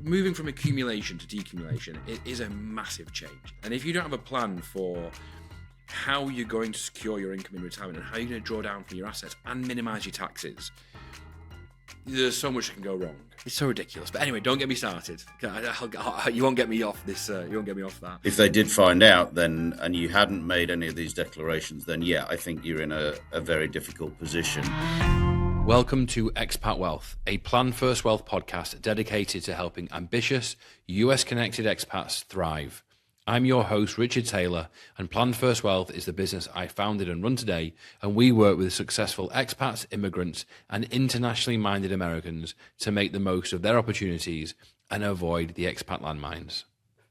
moving from accumulation to decumulation, it is a massive change. And if you don't have a plan for how you're going to secure your income in retirement and how you're going to draw down from your assets and minimize your taxes, there's so much that can go wrong. It's so ridiculous. But anyway, don't get me started. You won't get me off this. You won't get me off that. If they did find out then, and you hadn't made any of these declarations, then yeah, I think you're in a very difficult position. Welcome to Expat Wealth, a Plan First Wealth podcast dedicated to helping ambitious, US-connected expats thrive. I'm your host, Richard Taylor, and Plan First Wealth is the business I founded and run today, and we work with successful expats, immigrants, and internationally minded Americans to make the most of their opportunities and avoid the expat landmines.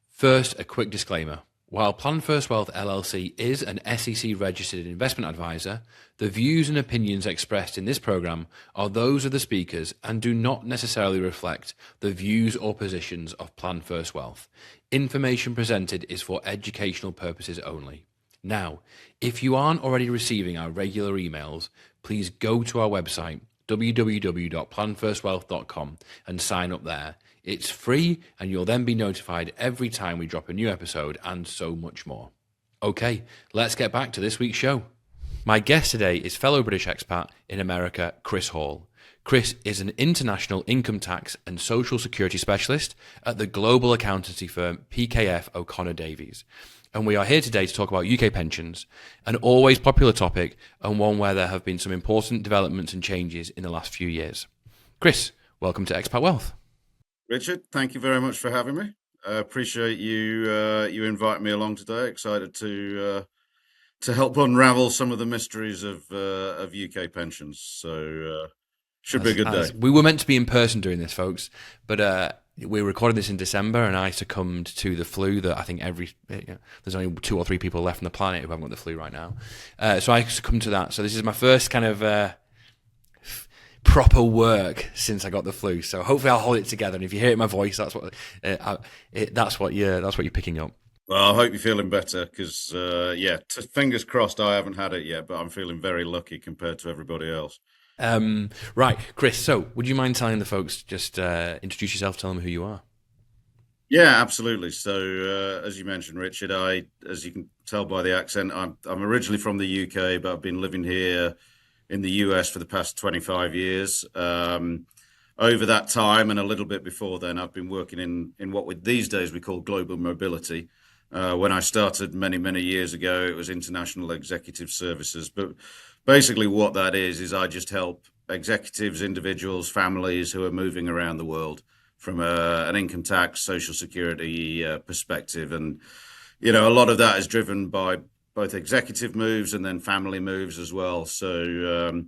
First, a quick disclaimer. While Plan First Wealth LLC is an SEC-registered investment advisor, the views and opinions expressed in this program are those of the speakers and do not necessarily reflect the views or positions of Plan First Wealth. Information presented is for educational purposes only. Now, if you aren't already receiving our regular emails, please go to our website, www.planfirstwealth.com, and sign up there. It's free, and you'll then be notified every time we drop a new episode and so much more. Okay, let's get back to this week's show. My guest today is fellow British expat in America, Chris Hall. Chris is an international income tax and social security specialist at the global accountancy firm PKF O'Connor Davies. And we are here today to talk about UK pensions, an always popular topic and one where there have been some important developments and changes in the last few years. Chris, welcome to Expat Wealth. Richard, thank you very much for having me. I appreciate you inviting me along today. Excited to help unravel some of the mysteries of UK pensions. So should be a good day. We were meant to be in person doing this, folks, but we recorded this in December, and I succumbed to the flu. That I think there's only 2 or 3 people left on the planet who haven't got the flu right now. So I succumbed to that. So this is my first kind of proper work since I got the flu. So hopefully I'll hold it together. And if you hear it in my voice, that's what you're picking up. Well, I hope you're feeling better because, fingers crossed I haven't had it yet, but I'm feeling very lucky compared to everybody else. Right, Chris, so would you mind telling the folks, just introduce yourself, tell them who you are? Yeah, absolutely. So as you mentioned, Richard, as you can tell by the accent, I'm originally from the UK, but I've been living here in the US for the past 25 years. Over that time and a little bit before then, I've been working in what these days we call global mobility. When I started many, many years ago, it was international executive services. But basically what that is I just help executives, individuals, families who are moving around the world from an income tax, social security perspective. And, a lot of that is driven by both executive moves and then family moves as well. So,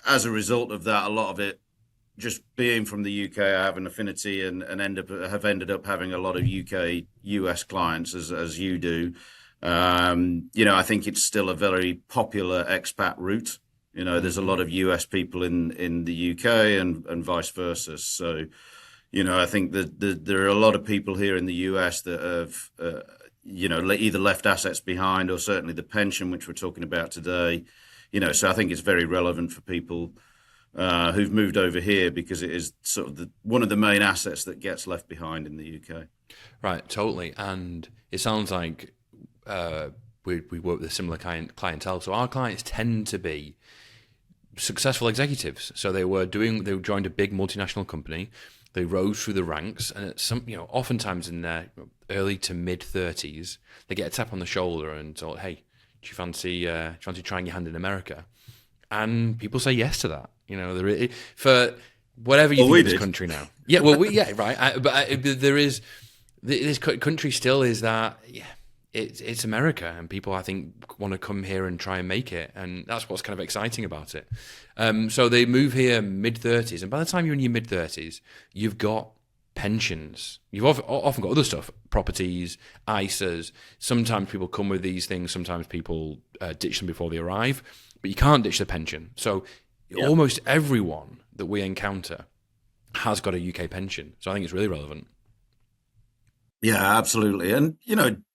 as a result of that, a lot of it, just being from the UK, I have an affinity and have ended up having a lot of UK, US clients as you do. I think it's still a very popular expat route. There's a lot of US people in the UK and vice versa. So, I think that there are a lot of people here in the US that have, either left assets behind or certainly the pension, which we're talking about today. So I think it's very relevant for people who've moved over here because it is sort of one of the main assets that gets left behind in the UK. Right, totally. And it sounds like we work with a similar clientele. So our clients tend to be successful executives. So they joined a big multinational company. They rose through the ranks, and oftentimes in their early to mid 30s, they get a tap on the shoulder and told, "Hey, do you fancy trying your hand in America?" And people say yes to that. For whatever you think of this country now. Yeah, well, right. This country still is that. Yeah, it's America, and people I think want to come here and try and make it, and that's what's kind of exciting about it. So they move here mid-30s, and by the time you're in your mid-30s, you've got pensions. You've often got other stuff, properties, ISAs. Sometimes people come with these things. Sometimes people ditch them before they arrive, but you can't ditch the pension. So almost everyone that we encounter has got a UK pension. So I think it's really relevant. Yeah, absolutely. And,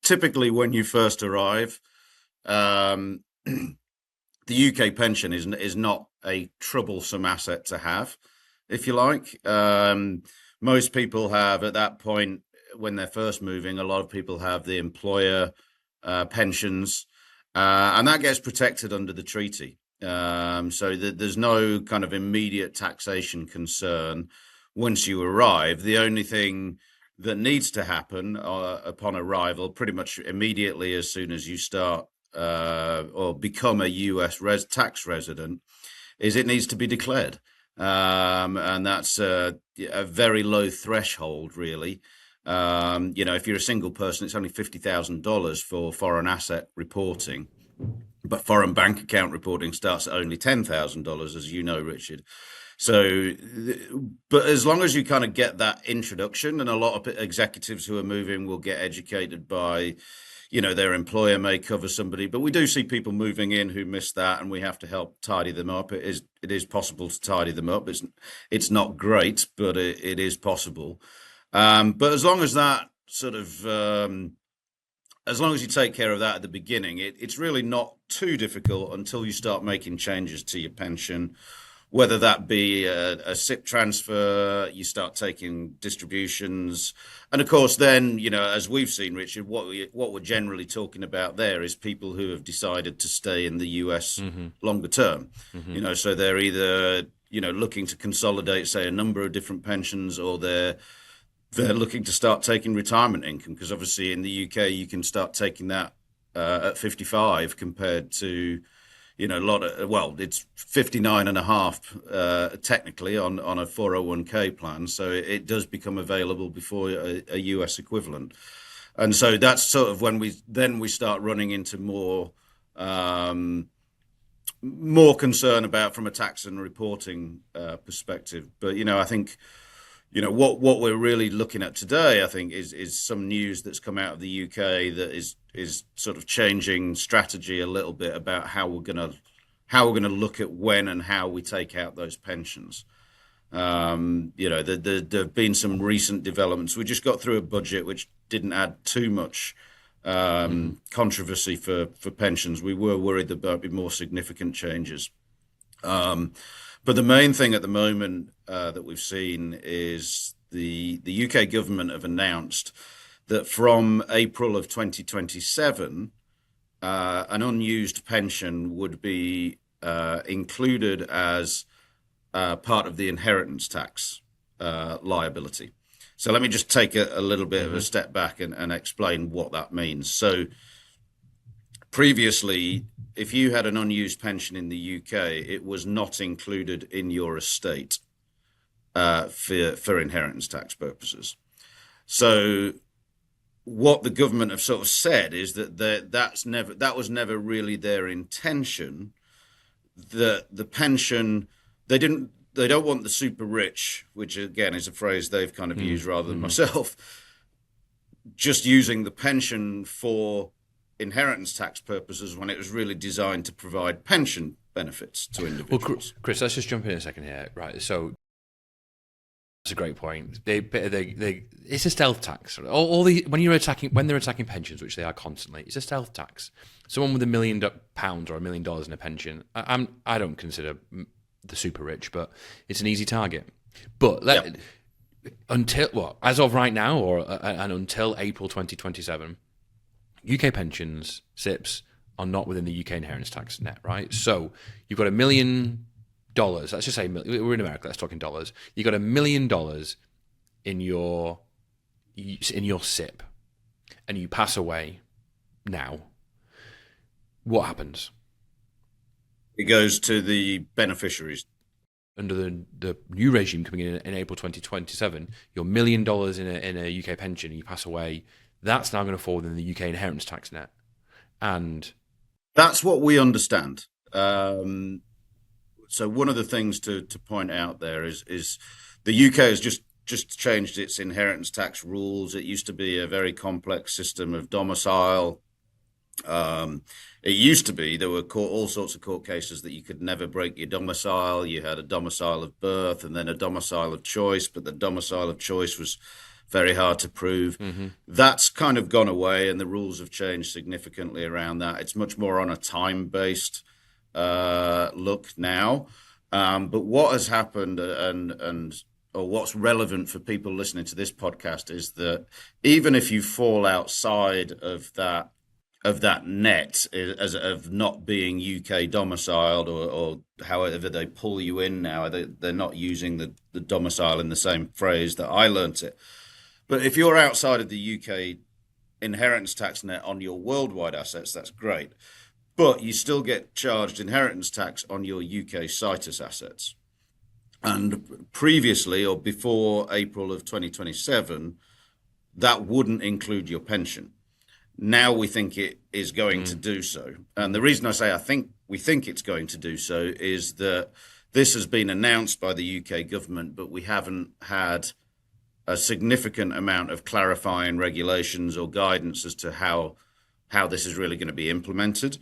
typically when you first arrive, the UK pension is not a troublesome asset to have, if you like. most people have at that point when they're first moving. A lot of people have the employer pensions, and that gets protected under the treaty. So there's no kind of immediate taxation concern once you arrive. The only thing that needs to happen upon arrival, pretty much immediately as soon as you start or become a US tax resident, is it needs to be declared. And that's a very low threshold, really. If you're a single person, it's only $50,000 for foreign asset reporting. But foreign bank account reporting starts at only $10,000, as you know, Richard. So, but as long as you kind of get that introduction, and a lot of executives who are moving will get educated by, their employer may cover somebody, but we do see people moving in who miss that, and we have to help tidy them up. It is possible to tidy them up. It's not great, but it is possible. But as long as that sort of as long as you take care of that at the beginning, it's really not too difficult until you start making changes to your pension, whether that be a SIPP transfer, you start taking distributions. And of course, then, as we've seen, Richard, what we're generally talking about there is people who have decided to stay in the US longer term. So they're either, looking to consolidate, say, a number of different pensions, or they're looking to start taking retirement income, because obviously in the UK you can start taking that at 55 compared to, it's 59 and a half technically on a 401k plan. So it does become available before a US equivalent. And so that's sort of when we start running into more concern about from a tax and reporting perspective. But, I think, what we're really looking at today, I think, is some news that's come out of the UK that is sort of changing strategy a little bit about how we're gonna look at when and how we take out those pensions. There have been some recent developments. We just got through a budget which didn't add too much controversy for pensions. We were worried that there'd be more significant changes. But the main thing at the moment that we've seen is the UK government have announced that from April of 2027, an unused pension would be included as part of the inheritance tax liability. So let me just take a little bit of a step back and explain what that means. So previously, if you had an unused pension in the UK, it was not included in your estate for inheritance tax purposes. So what the government have sort of said is that was never really their intention. That the pension, they don't want the super rich, which again is a phrase they've kind of used rather than myself, just using the pension for inheritance tax purposes when it was really designed to provide pension benefits to individuals. Well, Chris, let's just jump in a second here, right? So that's a great point. It's a stealth tax. When they're attacking pensions, which they are constantly, it's a stealth tax. Someone with £1 million or $1 million in a pension, I don't consider the super rich, but it's an easy target. But as of right now, and until April 2027. UK pensions, SIPPs, are not within the UK inheritance tax net, right? So you've got $1 million. Let's just say we're in America. Let's talk in dollars. You got $1 million in your SIPP, and you pass away now. What happens? It goes to the beneficiaries. Under the new regime coming in April 2027, your $1 million in a UK pension, and you pass away. That's now going to fall within the UK inheritance tax net. And that's what we understand. So one of the things to point out there is the UK has just changed its inheritance tax rules. It used to be a very complex system of domicile. It used to be there were all sorts of court cases that you could never break your domicile. You had a domicile of birth and then a domicile of choice, but the domicile of choice was very hard to prove. That's kind of gone away, and the rules have changed significantly around that. It's much more on a time-based look now. But what has happened, and or what's relevant for people listening to this podcast is that even if you fall outside of that net as of not being UK domiciled, or however they pull you in now, they're not using the domicile in the same phrase that I learnt it. But if you're outside of the UK inheritance tax net on your worldwide assets, that's great. But you still get charged inheritance tax on your UK situs assets. And previously, or before April of 2027, that wouldn't include your pension. Now we think it is going to do so. And the reason I say we think it's going to do so is that this has been announced by the UK government, but we haven't had a significant amount of clarifying regulations or guidance as to how this is really going to be implemented.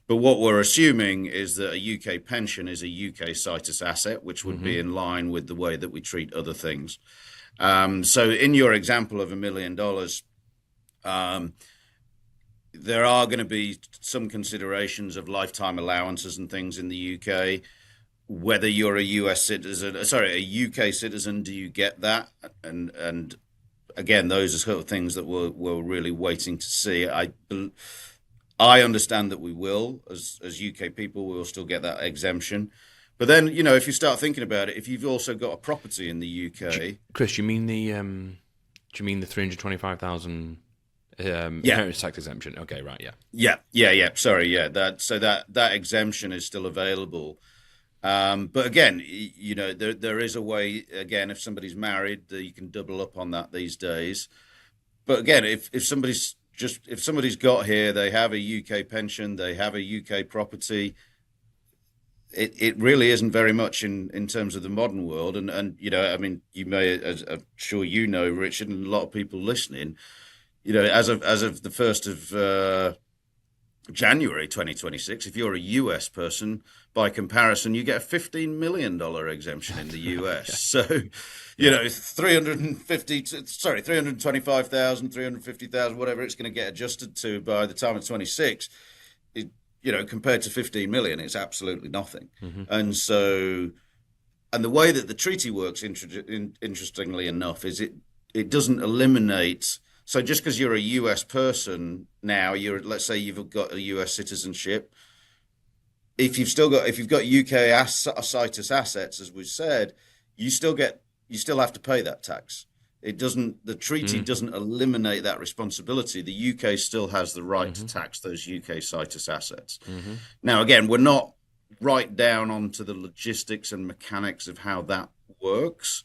But what we're assuming is that a UK pension is a UK situs asset, which would be in line with the way that we treat other things. So in your example of $1 million, there are going to be some considerations of lifetime allowances and things in the UK. Whether you're a UK citizen, do you get that? And again, those are sort of things that we're really waiting to see. I understand that we will, as UK people, we will still get that exemption. But then, if you start thinking about it, if you've also got a property in the UK, Chris, do you mean the 325,000 inheritance tax exemption? Okay, right, yeah. Sorry, yeah. That exemption is still available. But again, there is a way. Again, if somebody's married, that you can double up on that these days. But again, if somebody's got here, they have a UK pension, they have a UK property. It really isn't very much in terms of the modern world. And you may, as I'm sure Richard, and a lot of people listening, as of the 1st of January 2026, if you're a US person, by comparison, you get a $15 million exemption in the US. So, 325,000, 350,000, whatever it's going to get adjusted to by the time of 26, compared to 15 million, it's absolutely nothing. And so, and the way that the treaty works, interestingly enough, is it doesn't eliminate. So just because you're a US person now, let's say you've got a US citizenship. If you've got UK situs assets, as we've said, you still have to pay that tax. The treaty doesn't eliminate that responsibility. The UK still has the right to tax those UK situs assets. Now, again, we're not right down onto the logistics and mechanics of how that works.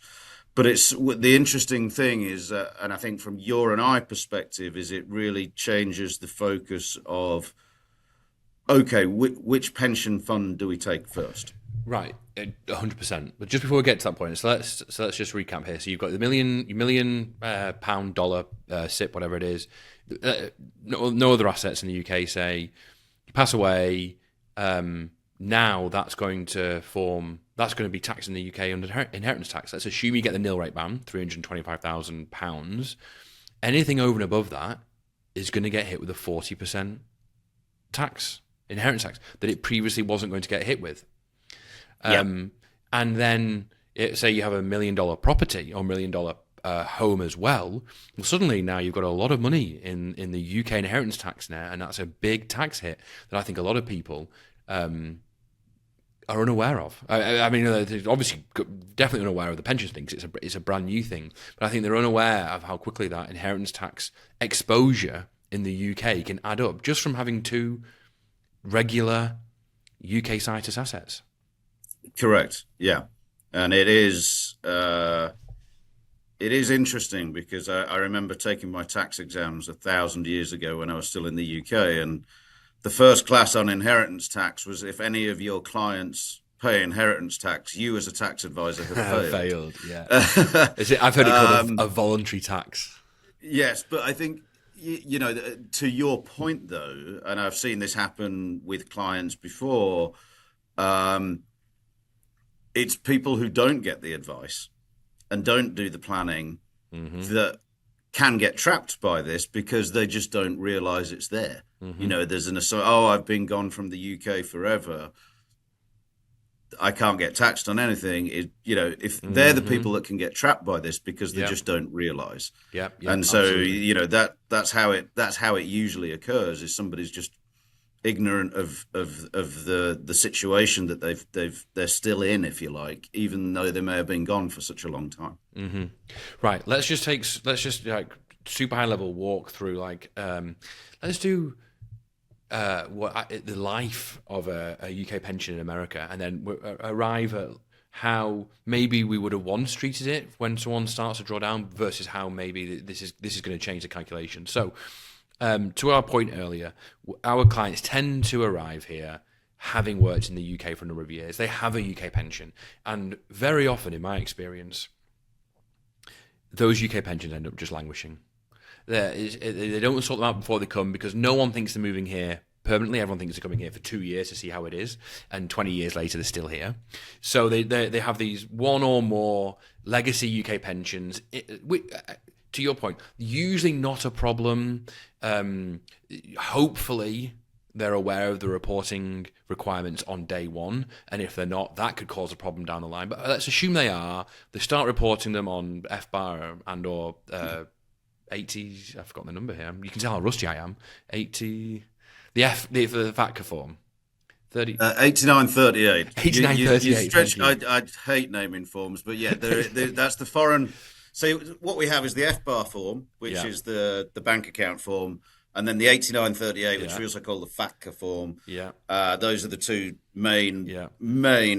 But the interesting thing is, and I think from your and I perspective, is it really changes the focus of, okay, which pension fund do we take first? Right, 100%. But just before we get to that point, so let's just recap here. So you've got the million pound dollar SIPP, whatever it is. No other assets in the UK. Say you pass away. Now that's going to be taxed in the UK under inheritance tax. Let's assume you get the nil rate ban, £325,000. Anything over and above that is going to get hit with a 40% inheritance tax, that it previously wasn't going to get hit with. And then, say you have $1 million property or $1 million home as well. Suddenly now you've got a lot of money in the UK inheritance tax now, and that's a big tax hit that I think a lot of people are unaware of. I mean, they're obviously definitely unaware of the pensions thing, because it's a brand new thing. But I think they're unaware of how quickly that inheritance tax exposure in the UK can add up just from having two regular UK situs assets. Correct. Yeah, and it is interesting because I remember taking my tax exams 1,000 years ago when I was still in the UK, and the first class on inheritance tax was, if any of your clients pay inheritance tax, you as a tax advisor have failed. Yeah. I've heard it called a voluntary tax. Yes, but I think, to your point though, and I've seen this happen with clients before, it's people who don't get the advice and don't do the planning that can get trapped by this because they just don't realize it's there. There's I've been gone from the UK forever. I can't get taxed on anything. If they're the Mm-hmm. people that can get trapped by this because they Yeah. just don't realize. Yeah. Yeah. And so, Absolutely. that's how it usually occurs, is somebody's just ignorant of the situation that they're still in, if you like, even though they may have been gone for such a long time. Mm-hmm. Right. Let's just like super high level walk through let's do the life of a UK pension in America, and then arrive at how maybe we would have once treated it when someone starts to draw down versus how maybe this is going to change the calculation. So, to our point earlier, our clients tend to arrive here having worked in the UK for a number of years. They have a UK pension, and very often, in my experience, those UK pensions end up just languishing. They don't sort them out before they come, because no one thinks they're moving here permanently. Everyone thinks they're coming here for 2 years to see how it is, and 20 years later they're still here. So they have these one or more legacy UK pensions. To your point, usually not a problem. Hopefully they're aware of the reporting requirements on day one, and if they're not, that could cause a problem down the line. But let's assume they are. They start reporting them on FBAR and or 80. I've forgotten the number here. You can tell how rusty I am. 80. The FATCA form. 30. 8938. 8938. I hate naming forms, but yeah, that's the foreign. So what we have is the FBAR form, which is the bank account form, and then the 8938, which we also call the FATCA form. Yeah. Those are the two main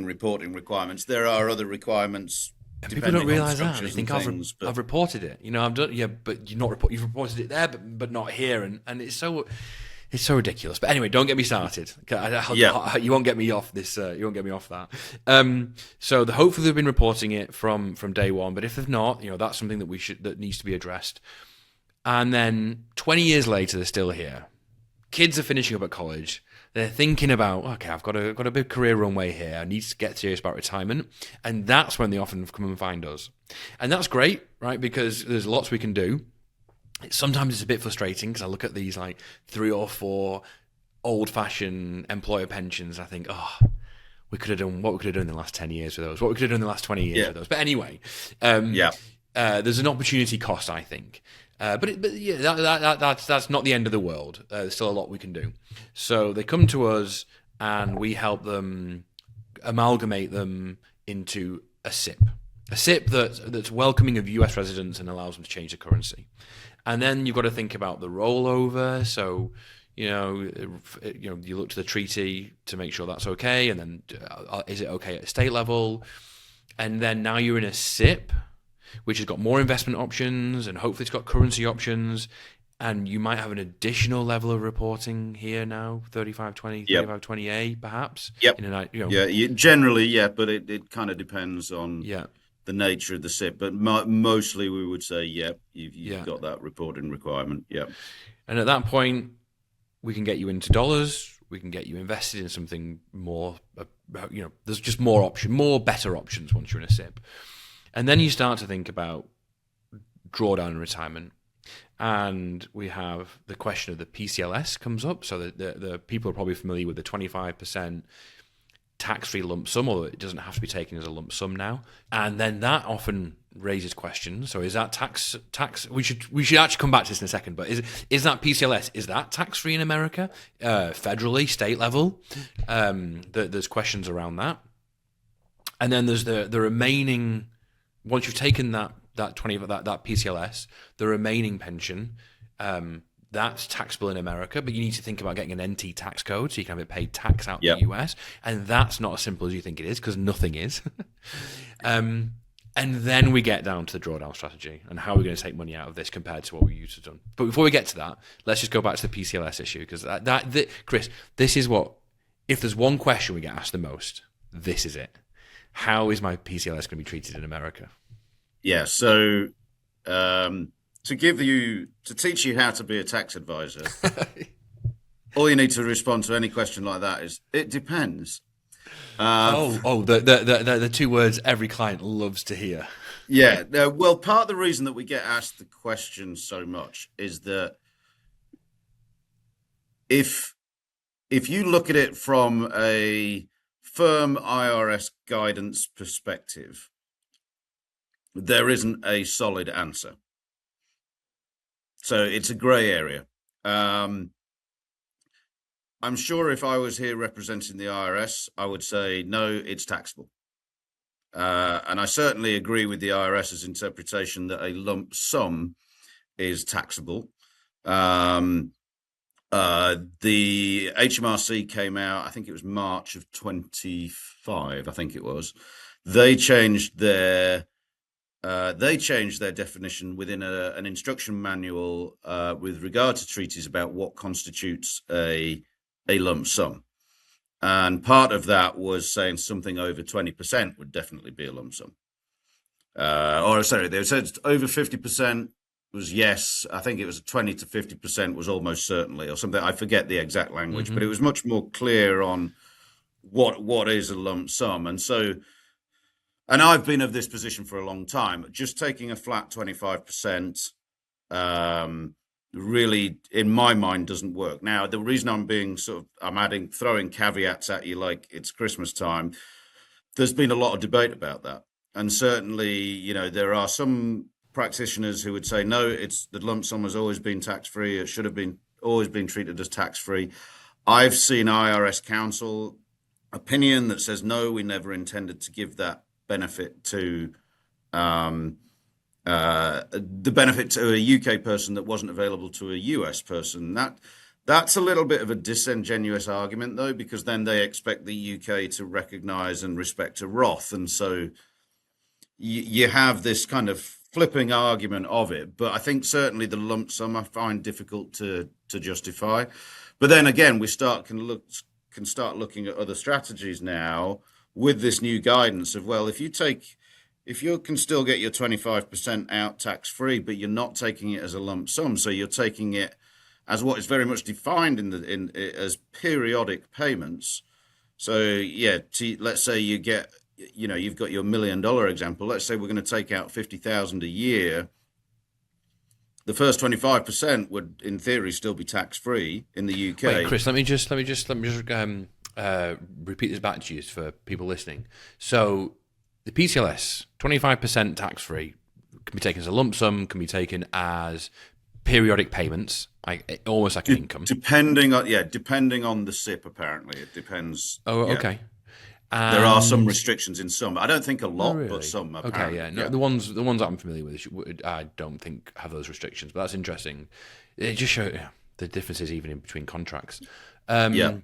reporting requirements. There are other requirements. And people don't realise that. They think I've reported it. I've done. Yeah, but you've reported it there, but not here, and it's so ridiculous. But anyway, don't get me started. You won't get me off this. You won't get me off that. So hopefully they've been reporting it from day one. But if they've not, that's something that needs to be addressed. And then 20 years later, they're still here. Kids are finishing up at college. They're thinking about, okay, I've got a big career runway here. I need to get serious about retirement. And that's when they often come and find us. And that's great, right? Because there's lots we can do. Sometimes it's a bit frustrating because I look at these like 3 or 4 old-fashioned employer pensions. And I think, we could have done what we could have done in the last 10 years with those, what we could have done in the last 20 years with those. But anyway, there's an opportunity cost, I think. That's not the end of the world. There's still a lot we can do. So they come to us and we help them amalgamate them into a SIPP that's welcoming of US residents and allows them to change the currency. And then you've got to think about the rollover. So, you look to the treaty to make sure that's okay. And then is it okay at state level? And then now you're in a SIPP, which has got more investment options, and hopefully it's got currency options, and you might have an additional level of reporting here now, 3520, 3520A, perhaps. Yep. Generally, but it kind of depends on the nature of the SIPP. But mostly we would say, you've got that reporting requirement. Yep. And at that point, we can get you into dollars. We can get you invested in something more. There's just more better options once you're in a SIPP. And then you start to think about drawdown and retirement. And we have the question of the PCLS comes up. So the people are probably familiar with the 25% tax-free lump sum, or it doesn't have to be taken as a lump sum now. And then that often raises questions. So is that tax? We should actually come back to this in a second. But is that PCLS? Is that tax-free in America, federally, state level? There's questions around that. And then there's the remaining. Once you've taken that PCLS, the remaining pension, that's taxable in America, but you need to think about getting an NT tax code so you can have it paid tax out in the US, and that's not as simple as you think it is, because nothing is. And then we get down to the drawdown strategy and how we're going to take money out of this compared to what we used to do. But before we get to that, let's just go back to the PCLS issue, because Chris, this is what, if there's one question we get asked the most, this is it. How is my PCLS going to be treated in America? Yeah, so to teach you how to be a tax advisor, all you need to respond to any question like that is, it depends. The 2 words every client loves to hear. Yeah, well, part of the reason that we get asked the question so much is that if you look at it from a firm IRS guidance perspective, there isn't a solid answer. So it's a grey area. I'm sure if I was here representing the IRS, I would say, no, it's taxable. And I certainly agree with the IRS's interpretation that a lump sum is taxable. The HMRC came out, I think it was March of 25, I think it was. They changed their definition within an instruction manual with regard to treaties about what constitutes a lump sum. And part of that was saying something over 20% would definitely be a lump sum. Or sorry, they said over 50% was yes. I think it was 20 to 50% was almost certainly, or something. I forget the exact language, but it was much more clear on what is a lump sum. And so, and I've been of this position for a long time. Just taking a flat 25%, really, in my mind, doesn't work. Now, the reason I'm being throwing caveats at you like it's Christmas time, there's been a lot of debate about that. And certainly, there are some practitioners who would say, no, it's the lump sum has always been tax-free. It should have been always been treated as tax-free. I've seen IRS counsel opinion that says, no, we never intended to give that benefit to the benefit to a UK person that wasn't available to a US person. That's a little bit of a disingenuous argument, though, because then they expect the UK to recognise and respect a Roth, and so you have this kind of flipping argument of it. But I think certainly the lump sum I find difficult to justify. But then again, we can start looking at other strategies now with this new guidance of, well, if you can still get your 25% out tax-free, but you're not taking it as a lump sum, so you're taking it as what is very much defined as periodic payments. So yeah, let's say you get, you've got your $1 million example. Let's say we're going to take out 50,000 a year. The first 25% would, in theory, still be tax-free in the UK. Wait, Chris, let me just repeat this back to you for people listening. So the PCLS, 25% tax-free, can be taken as a lump sum, can be taken as periodic payments, almost like an income. Depending on the SIPP, apparently. It depends. Oh, yeah. Okay. There are some restrictions in some. I don't think a lot, but some. Apparently. Okay, yeah. No, the ones that I'm familiar with, I don't think have those restrictions. But that's interesting. It just shows the differences even in between contracts. There's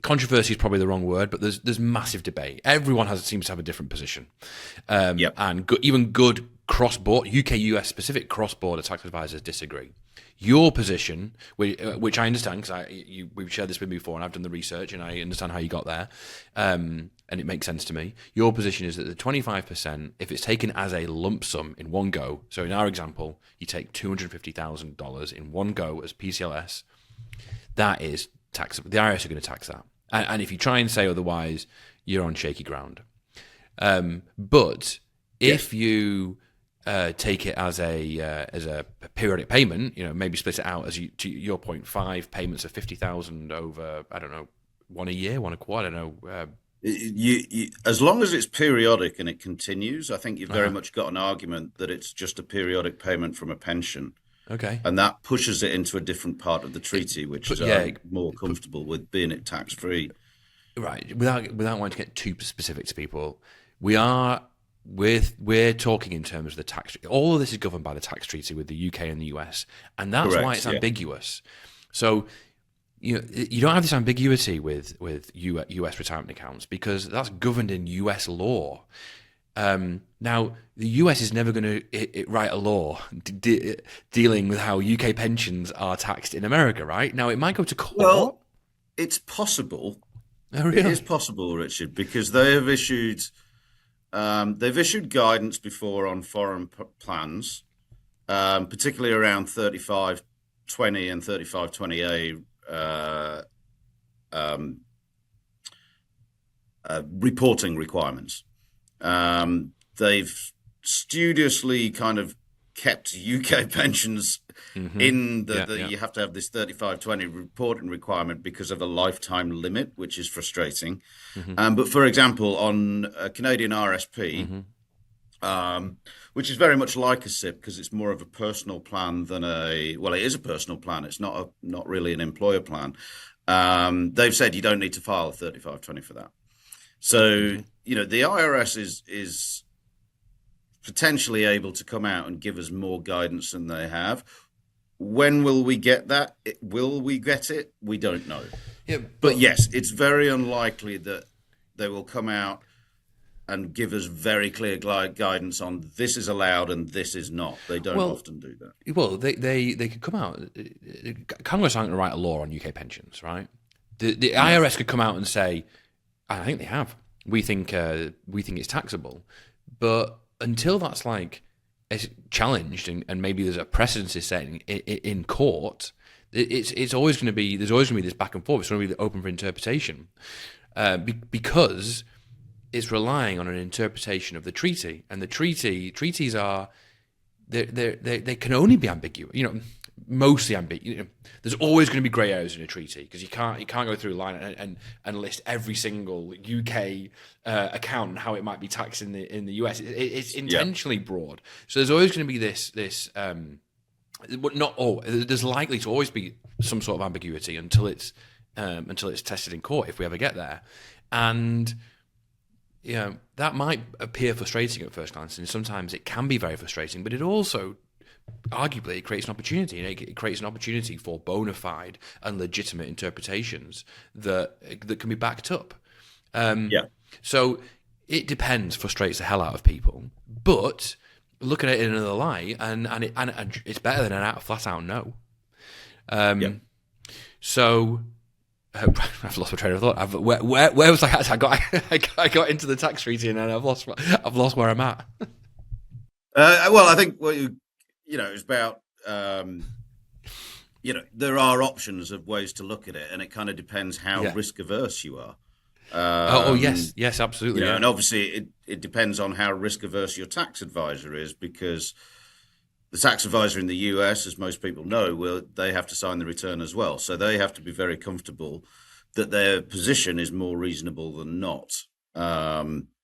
controversy is probably the wrong word, but there's massive debate. Everyone seems to have a different position, and even good cross-border UK-US specific cross-border tax advisors disagree. Your position, which I understand because we've shared this with me before, and I've done the research, and I understand how you got there, and it makes sense to me. Your position is that the 25%, if it's taken as a lump sum in one go, so in our example, you take $250,000 in one go as PCLS, that is taxable. The IRS are going to tax that, and if you try and say otherwise, you're on shaky ground. But if you take it as a periodic payment, maybe split it out as to your point, 5 payments of 50,000 over, I don't know, one a year, one a quarter, I don't know. As long as it's periodic and it continues, I think you've very much got an argument that it's just a periodic payment from a pension. Okay. And that pushes it into a different part of the treaty, which is more comfortable with being it tax-free. Right. Without wanting to get too specific to people, we're talking in terms of the tax. All of this is governed by the tax treaty with the UK and the US, and that's why it's ambiguous. So you don't have this ambiguity with US retirement accounts because that's governed in US law. Now, the US is never going to write a law dealing with how UK pensions are taxed in America, right? Now, it might go to court. Well, it's possible. Oh, really? It is possible, Richard, because they have issued. They've issued guidance before on foreign plans, particularly around 3520 and 3520A reporting requirements. They've studiously kind of kept UK pensions in the you have to have this 35/20 reporting requirement because of a lifetime limit, which is frustrating. But for example, on a Canadian RSP, which is very much like a SIPP because it's more of a personal plan than it is a personal plan. It's not really an employer plan. They've said you don't need to file a 35/20 for that. So, the IRS is potentially able to come out and give us more guidance than they have. When will we get that? Will we get it? We don't know. Yeah, but yes, it's very unlikely that they will come out and give us very clear guidance on this is allowed and this is not. They don't often do that. Well, they could come out. Congress aren't going to write a law on UK pensions, right? The IRS could come out and say, I think they have. We think it's taxable, but until that's challenged and maybe there's a precedent set in court, it's always going to be this back and forth. It's going to be open for interpretation because it's relying on an interpretation of the treaty, and the treaties are they can only be ambiguous. Mostly ambiguous. There's always going to be grey areas in a treaty because you can't go through a line and list every single UK account and how it might be taxed in the US. It's intentionally broad, so there's always going to be this. There's likely to always be some sort of ambiguity until it's tested in court if we ever get there, and that might appear frustrating at first glance, and sometimes it can be very frustrating, but it also arguably it creates an opportunity. It creates an opportunity for bona fide and legitimate interpretations that can be backed up. So it frustrates the hell out of people, but look at it in another light, and it's better than a flat out no. So I've lost my train of thought. Where was I at? I got into the tax treaty and I've lost where I'm at. I think it's about, there are options of ways to look at it, and it kind of depends how risk averse you are. Yes, absolutely. And obviously it depends on how risk averse your tax advisor is, because the tax advisor in the US, as most people know, they have to sign the return as well. So they have to be very comfortable that their position is more reasonable than not.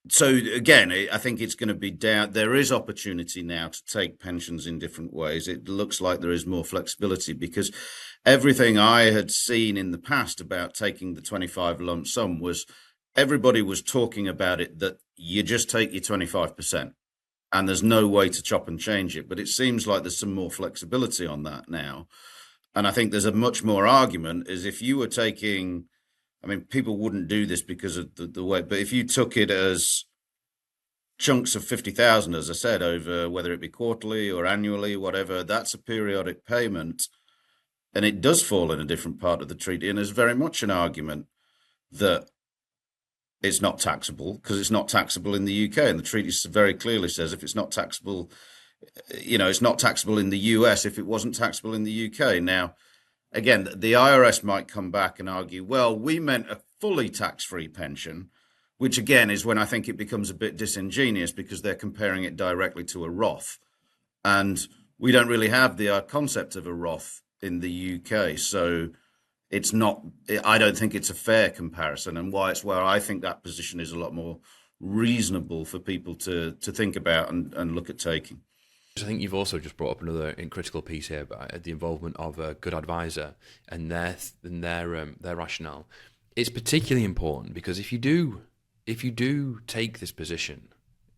So again, I think it's going to be down. There is opportunity now to take pensions in different ways. It looks like there is more flexibility, because everything I had seen in the past about taking the 25 lump sum was everybody was talking about it, that you just take your 25% and there's no way to chop and change it. But it seems like there's some more flexibility on that now. And I think there's a much more argument is if you were taking, people wouldn't do this because of the way, but if you took it as chunks of 50,000, as I said, over whether it be quarterly or annually, whatever, that's a periodic payment. And it does fall in a different part of the treaty. And there's very much an argument that it's not taxable because it's not taxable in the UK. And the treaty very clearly says if it's not taxable, it's not taxable in the US if it wasn't taxable in the UK. Now, again, the IRS might come back and argue, well, we meant a fully tax-free pension, which again is when I think it becomes a bit disingenuous because they're comparing it directly to a Roth. And we don't really have the concept of a Roth in the UK. So I don't think it's a fair comparison, and it's where I think that position is a lot more reasonable for people to think about and look at taking. I think you've also just brought up another critical piece here, but the involvement of a good advisor and their rationale. It's particularly important because if you do take this position,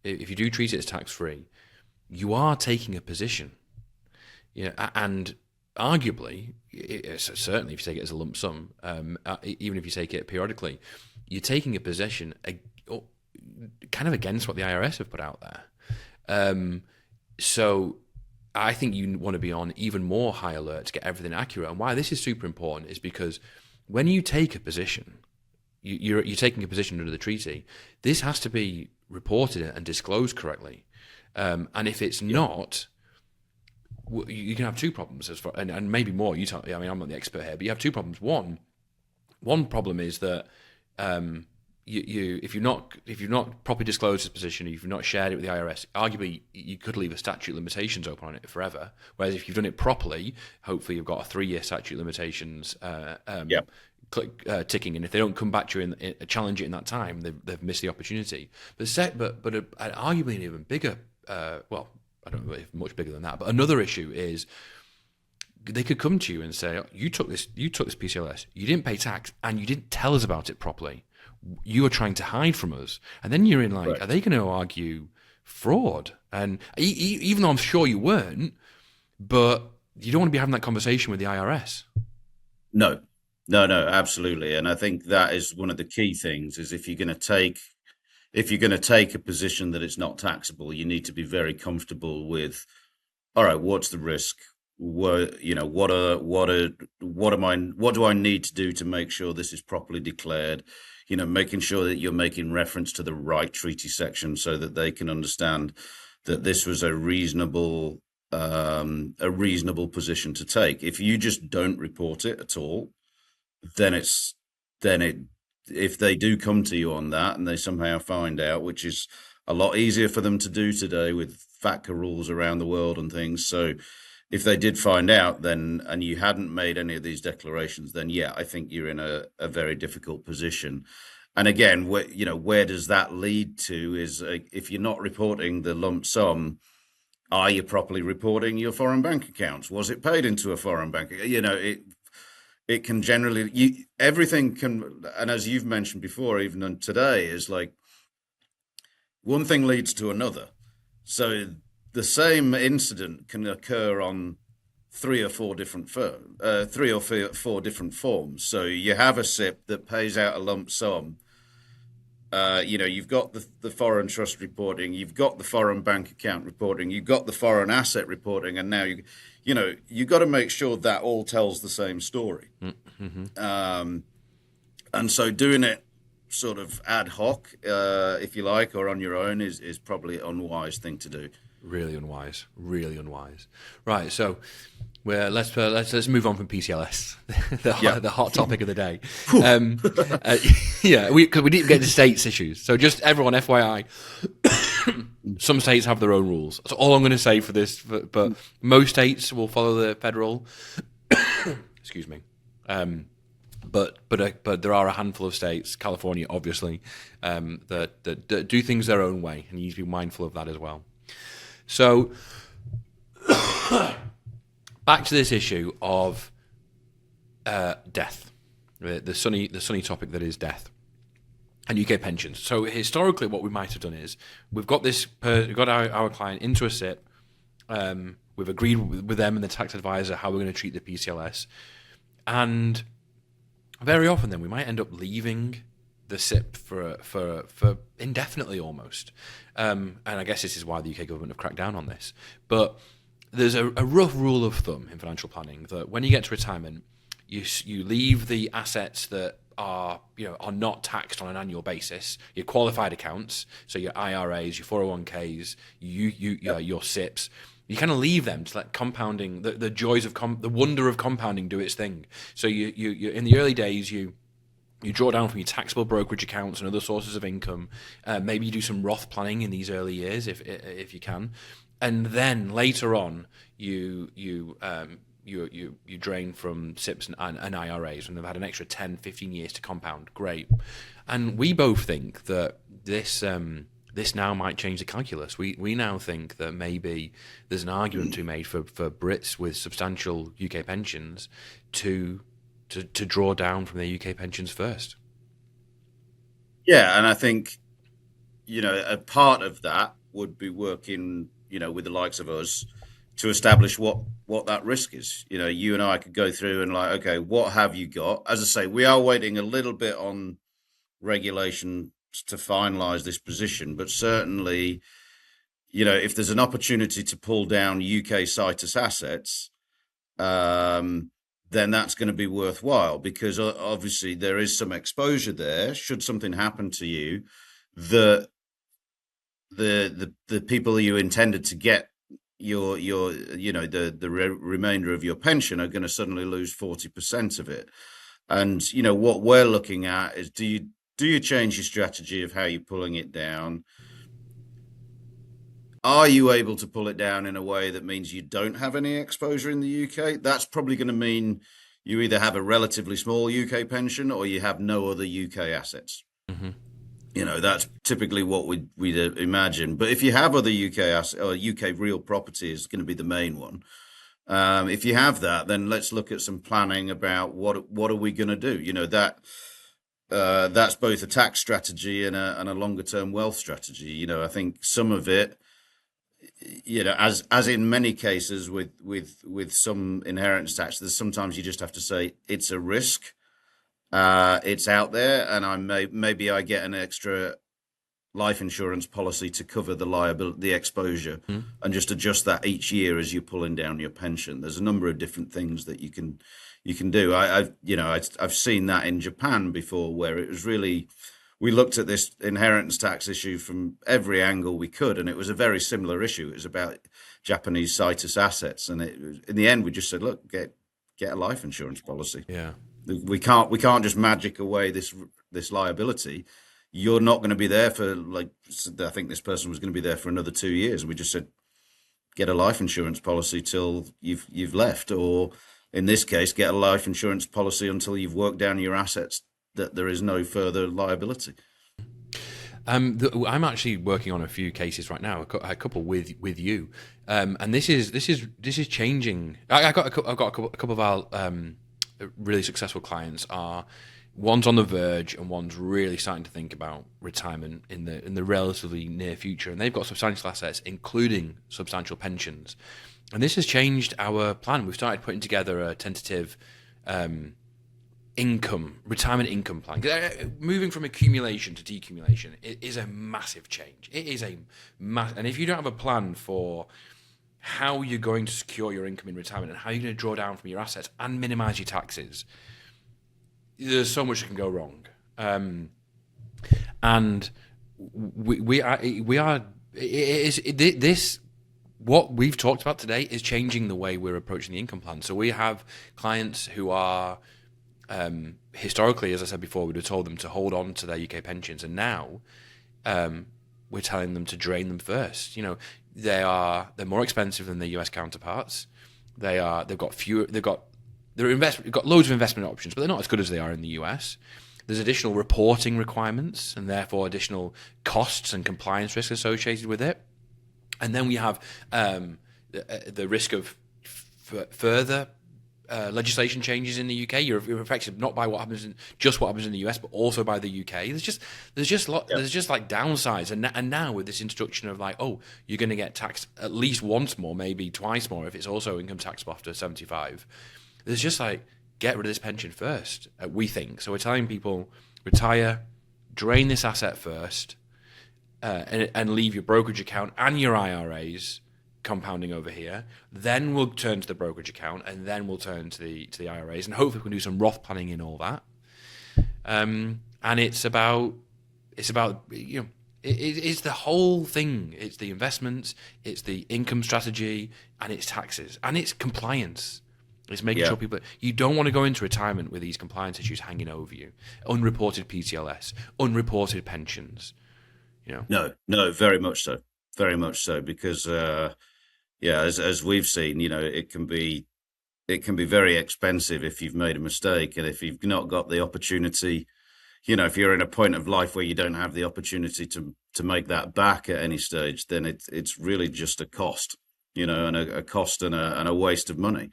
if you do treat it as tax-free, you are taking a position. And arguably, certainly if you take it as a lump sum, even if you take it periodically, you're taking a position kind of against what the IRS have put out there. So I think you want to be on even more high alert to get everything accurate. And why this is super important is because when you take a position, you're taking a position under the treaty, this has to be reported and disclosed correctly. And if it's not, you can have two problems, and maybe more. I'm not the expert here, but you have two problems. One problem is that if you've not properly disclosed this position, if you've not shared it with the IRS, arguably you could leave a statute of limitations open on it forever. Whereas if you've done it properly, hopefully you've got a 3-year statute of limitations Yeah. ticking, and if they don't come back to you and challenge it in that time, they've missed the opportunity. But arguably an even bigger, well, I don't know if much bigger than that, but another issue is they could come to you and say, you took this PCLS, you didn't pay tax, and you didn't tell us about it properly. You are trying to hide from us. And then you're in like, right. Are they going to argue fraud? And even though I'm sure you weren't, but you don't want to be having that conversation with the IRS. No, absolutely. And I think that is one of the key things is if you're going to take a position that it's not taxable, you need to be very comfortable with, all right, what's the risk? What do I need to do to make sure this is properly declared? Making sure that you're making reference to the right treaty section so that they can understand that this was a reasonable position to take. If you just don't report it at all, if they do come to you on that and they somehow find out, which is a lot easier for them to do today with FATCA rules around the world and things. So if they did find out then, and you hadn't made any of these declarations, then yeah, I think you're in a very difficult position. And again, where does that lead to is if you're not reporting the lump sum, are you properly reporting your foreign bank accounts? Was it paid into a foreign bank? It can generally, everything can, and as you've mentioned before, even today, is like one thing leads to another. So the same incident can occur on 3 or 4 different forms. So you have a SIPP that pays out a lump sum. You've got the foreign trust reporting, you've got the foreign bank account reporting, you've got the foreign asset reporting, and now you've got to make sure that all tells the same story. Mm-hmm. And so doing it sort of ad hoc, if you like, or on your own is probably an unwise thing to do. Really unwise. Right, so let's move on from PCLS, the hot topic of the day. Because we didn't get to states issues. So just everyone, FYI, some states have their own rules. That's all I'm going to say for this. But most states will follow the federal. Excuse me. But there are a handful of states, California obviously, that do things their own way, and you need to be mindful of that as well. So, back to this issue of death, the sunny topic that is death, and UK pensions. So historically, what we might have done is we've got our client into a SIPP. We've agreed with them and the tax advisor how we're going to treat the PCLS, and very often then we might end up leaving the SIPP for indefinitely almost. And I guess this is why the UK government have cracked down on this. But there's a rough rule of thumb in financial planning that when you get to retirement, you leave the assets that are not taxed on an annual basis, your qualified accounts, so your IRAs, your 401ks, your SIPPs. You kind of leave them to let compounding, the joys of the wonder of compounding do its thing. So you in the early days you draw down from your taxable brokerage accounts and other sources of income. Maybe you do some Roth planning in these early years if you can, and then later on you drain from SIPPs and IRAs when they've had an extra 10, 15 years to compound. Great, and we both think that this now might change the calculus. We now think that maybe there's an argument to be made for Brits with substantial UK pensions to draw down from their UK pensions first. Yeah, and I think, a part of that would be working, with the likes of us to establish what that risk is. You and I could go through and okay, what have you got? As I say, we are waiting a little bit on regulation to finalize this position, but certainly, if there's an opportunity to pull down UK situs assets, then that's going to be worthwhile because obviously there is some exposure there. Should something happen to you, the people you intended to get your the remainder of your pension are going to suddenly lose 40% of it. And what we're looking at is do Do you change your strategy of how you're pulling it down? Are you able to pull it down in a way that means you don't have any exposure in the UK? That's probably going to mean you either have a relatively small UK pension or you have no other UK assets. Hmm. That's typically what we'd imagine. But if you have other UK assets, or UK real property is going to be the main one. If you have that, then let's look at some planning about what are we going to do. That's both a tax strategy and a longer term wealth strategy. I think some of it, as in many cases with some inheritance tax, there's sometimes you just have to say it's a risk. It's out there, and maybe I get an extra life insurance policy to cover the liability, the exposure, and just adjust that each year as you're pulling down your pension. There's a number of different things that you can do. I've seen that in Japan before, where it was really, we looked at this inheritance tax issue from every angle we could, and it was a very similar issue. It was about Japanese situs assets, and in the end we just said, look, get a life insurance policy. Yeah. We can't just magic away this liability. You're not going to be there for, like, I think this person was going to be there for another 2 years. And we just said, get a life insurance policy till you've left, or in this case, get a life insurance policy until you've worked down your assets, that there is no further liability. I'm actually working on a few cases right now, a couple with you, and this is changing. I've got a couple of our really successful clients are. One's on the verge, and one's really starting to think about retirement in the relatively near future. And they've got substantial assets, including substantial pensions. And this has changed our plan. We've started putting together a tentative retirement income plan. Moving from accumulation to decumulation is a massive change. It is and if you don't have a plan for how you're going to secure your income in retirement and how you're going to draw down from your assets and minimize your taxes, there's so much that can go wrong, and this what we've talked about today is changing the way we're approaching the income plan. So we have clients who are historically, as I said before, we'd have told them to hold on to their UK pensions, and now we're telling them to drain them first. They're more expensive than their US counterparts. They've got loads of investment options, but they're not as good as they are in the US. There's additional reporting requirements and therefore additional costs and compliance risks associated with it. And then we have the risk of further legislation changes in the UK. You're affected not by what happens in the US, but also by the UK. There's just like downsides, and now with this introduction of like, oh, you're going to get taxed at least once more, maybe twice more if it's also income taxable after 75. There's just like, get rid of this pension first, we think. So we're telling people, retire, drain this asset first, and leave your brokerage account and your IRAs compounding over here. Then we'll turn to the brokerage account, and then we'll turn to the IRAs, and hopefully we can do some Roth planning in all that. And it's about it's the whole thing. It's the investments, it's the income strategy, and it's taxes, and it's compliance. It's making sure you don't want to go into retirement with these compliance issues hanging over you. Unreported PTLS, unreported pensions. No, very much so. Very much so, because as we've seen, it can be very expensive if you've made a mistake, and if you've not got the opportunity, if you're in a point of life where you don't have the opportunity to make that back at any stage, then it's really just a cost, and a cost and a waste of money.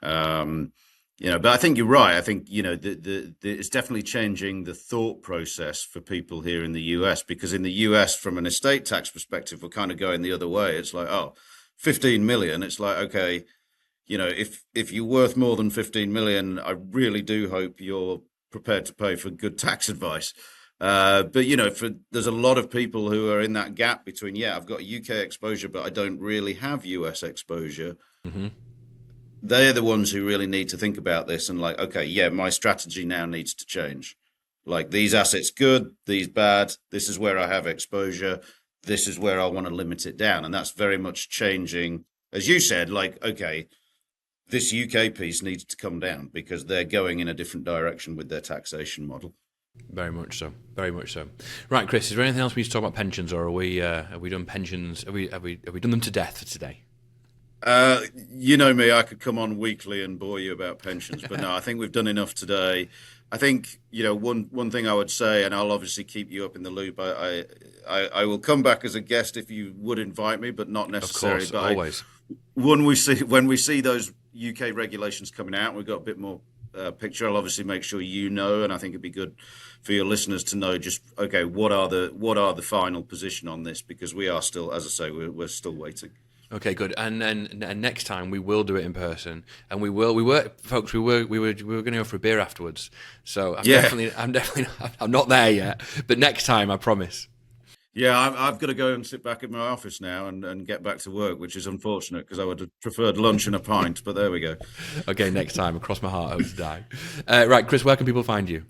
But I think you're right. I think, it's definitely changing the thought process for people here in the US, because in the US, from an estate tax perspective, we're kind of going the other way. It's like, 15 million. It's like, okay, if you're worth more than 15 million, I really do hope you're prepared to pay for good tax advice. But there's a lot of people who are in that gap between, I've got UK exposure, but I don't really have US exposure. Mm-hmm. They're the ones who really need to think about this and like, okay, my strategy now needs to change. Like, these assets good, these bad, this is where I have exposure, this is where I want to limit it down. And that's very much changing. As you said, like, okay, this UK piece needs to come down because they're going in a different direction with their taxation model. Very much so. Very much so. Right, Chris, is there anything else we need to talk about pensions, or are we have we done pensions? Have we done them to death for today? You know me, I could come on weekly and bore you about pensions, but no, I think we've done enough today. I think, one thing I would say, and I'll obviously keep you up in the loop. I will come back as a guest if you would invite me, but not necessarily. Of course, always. When we see those UK regulations coming out, we've got a bit more picture. I'll obviously make sure and I think it'd be good for your listeners to know just okay, what are the final position on this, because we are still, as I say, we're still waiting. Okay, good. And next time we will do it in person, and we were going to go for a beer afterwards. So I'm not there yet, but next time I promise. Yeah, I've got to go and sit back at my office now and get back to work, which is unfortunate because I would have preferred lunch and a pint, but there we go. Okay, next time. Across my heart, I hope to die. Right, Chris, where can people find you?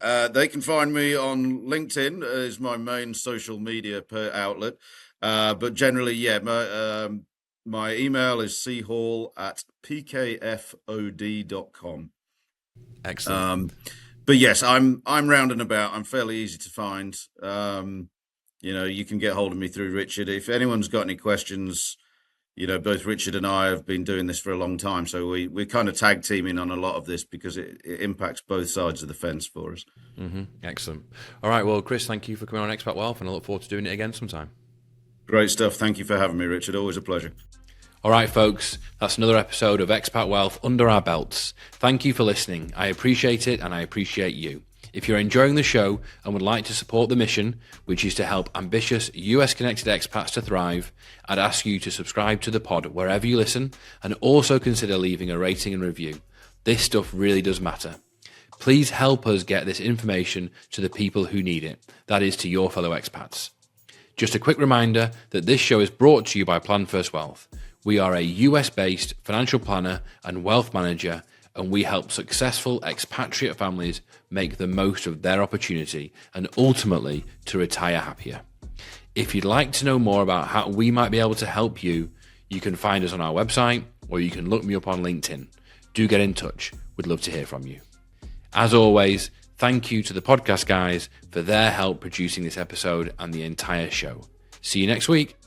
They can find me on LinkedIn is my main social media outlet. But generally, my email is chall@pkfod.com. Excellent. But yes, I'm round and about. I'm fairly easy to find. You can get hold of me through Richard. If anyone's got any questions, both Richard and I have been doing this for a long time. So we're kind of tag teaming on a lot of this because it impacts both sides of the fence for us. Mm-hmm. Excellent. All right. Well, Chris, thank you for coming on Expat Wealth, and I look forward to doing it again sometime. Great stuff. Thank you for having me, Richard. Always a pleasure. All right, folks, that's another episode of Expat Wealth under our belts. Thank you for listening. I appreciate it, and I appreciate you. If you're enjoying the show and would like to support the mission, which is to help ambitious US-connected expats to thrive, I'd ask you to subscribe to the pod wherever you listen, and also consider leaving a rating and review. This stuff really does matter. Please help us get this information to the people who need it, that is, to your fellow expats. Just a quick reminder that this show is brought to you by Plan First Wealth. We are a US-based financial planner and wealth manager, and we help successful expatriate families make the most of their opportunity and ultimately to retire happier. If you'd like to know more about how we might be able to help you, you can find us on our website or you can look me up on LinkedIn. Do get in touch. We'd love to hear from you. As always, thank you to the podcast guys for their help producing this episode and the entire show. See you next week.